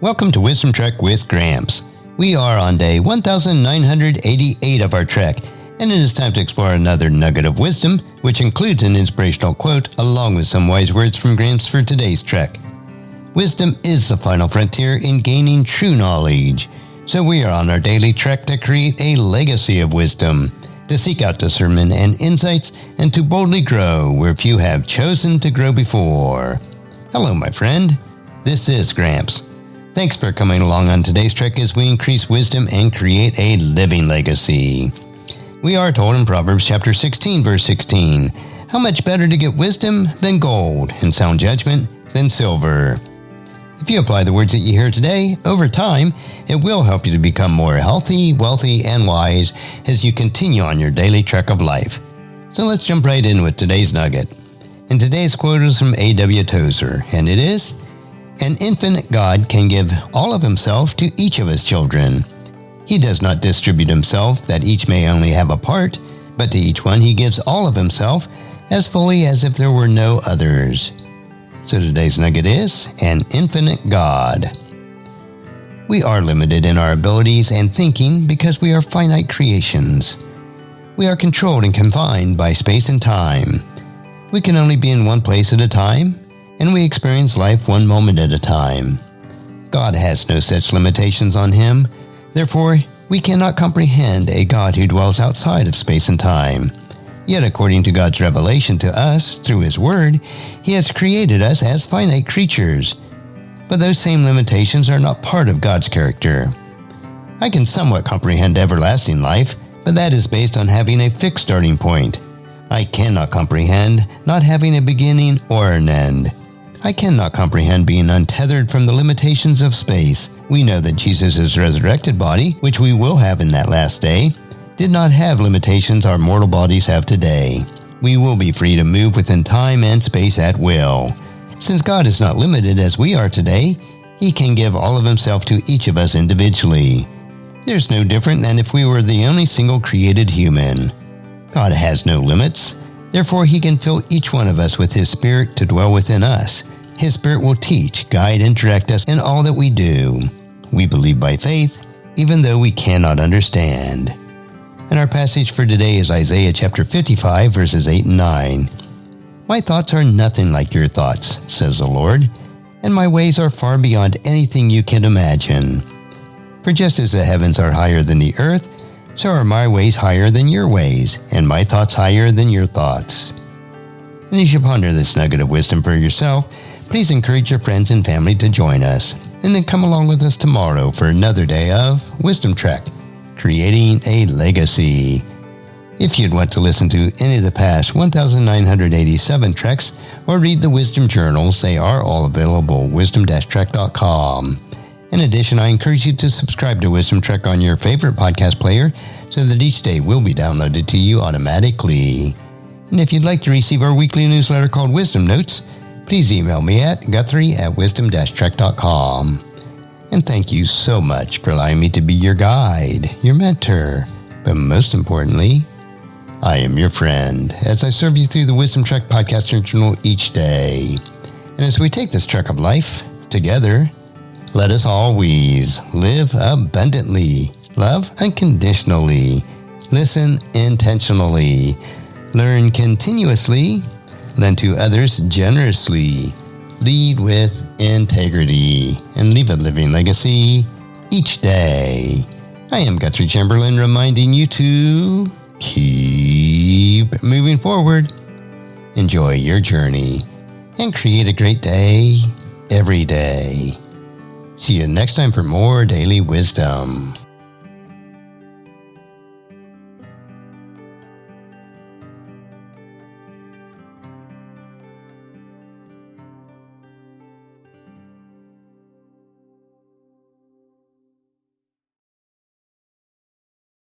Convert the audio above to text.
Welcome to Wisdom Trek with Gramps. We are on day 1988 of our trek, and it is time to explore another nugget of wisdom, which includes an inspirational quote along with some wise words from Gramps for today's trek. Wisdom is the final frontier in gaining true knowledge, so we are on our daily trek to create a legacy of wisdom, to seek out discernment and insights, and to boldly grow where few have chosen to grow before. Hello, my friend. This is Gramps. Thanks for coming along on today's trek as we increase wisdom and create a living legacy. We are told in Proverbs chapter 16, verse 16, how much better to get wisdom than gold and sound judgment than silver. If you apply the words that you hear today, over time, it will help you to become more healthy, wealthy, and wise as you continue on your daily trek of life. So let's jump right in with today's nugget. And today's quote is from A.W. Tozer, and it is, "An infinite God can give all of himself to each of his children. He does not distribute himself that each may only have a part, but to each one he gives all of himself as fully as if there were no others." So today's nugget is, an infinite God. We are limited in our abilities and thinking because we are finite creations. We are controlled and confined by space and time. We can only be in one place at a time, and we experience life one moment at a time. God has no such limitations on him. Therefore, we cannot comprehend a God who dwells outside of space and time. Yet, according to God's revelation to us through his word, he has created us as finite creatures. But those same limitations are not part of God's character. I can somewhat comprehend everlasting life, but that is based on having a fixed starting point. I cannot comprehend not having a beginning or an end. I cannot comprehend being untethered from the limitations of space. We know that Jesus' resurrected body, which we will have in that last day, did not have limitations our mortal bodies have today. We will be free to move within time and space at will. Since God is not limited as we are today, he can give all of himself to each of us individually. There's no different than if we were the only single created human. God has no limits. Therefore, he can fill each one of us with his Spirit to dwell within us. His Spirit will teach, guide, and direct us in all that we do. We believe by faith, even though we cannot understand. And our passage for today is Isaiah chapter 55, verses 8 and 9. "My thoughts are nothing like your thoughts, says the Lord, and my ways are far beyond anything you can imagine. For just as the heavens are higher than the earth, so are my ways higher than your ways, and my thoughts higher than your thoughts." And as you ponder this nugget of wisdom for yourself, please encourage your friends and family to join us, and then come along with us tomorrow for another day of Wisdom Trek, creating a legacy. If you'd want to listen to any of the past 1987 treks or read the Wisdom Journals, they are all available at wisdom-trek.com. In addition, I encourage you to subscribe to Wisdom Trek on your favorite podcast player so that each day will be downloaded to you automatically. And if you'd like to receive our weekly newsletter called Wisdom Notes, please email me at guthrie@wisdom-trek.com. And thank you so much for allowing me to be your guide, your mentor, but most importantly, I am your friend as I serve you through the Wisdom Trek podcast journal each day. And as we take this trek of life together, let us always live abundantly, love unconditionally, listen intentionally, learn continuously, lend to others generously, lead with integrity, and leave a living legacy each day. I am Guthrie Chamberlain, reminding you to keep moving forward, enjoy your journey, and create a great day every day. See you next time for more daily wisdom.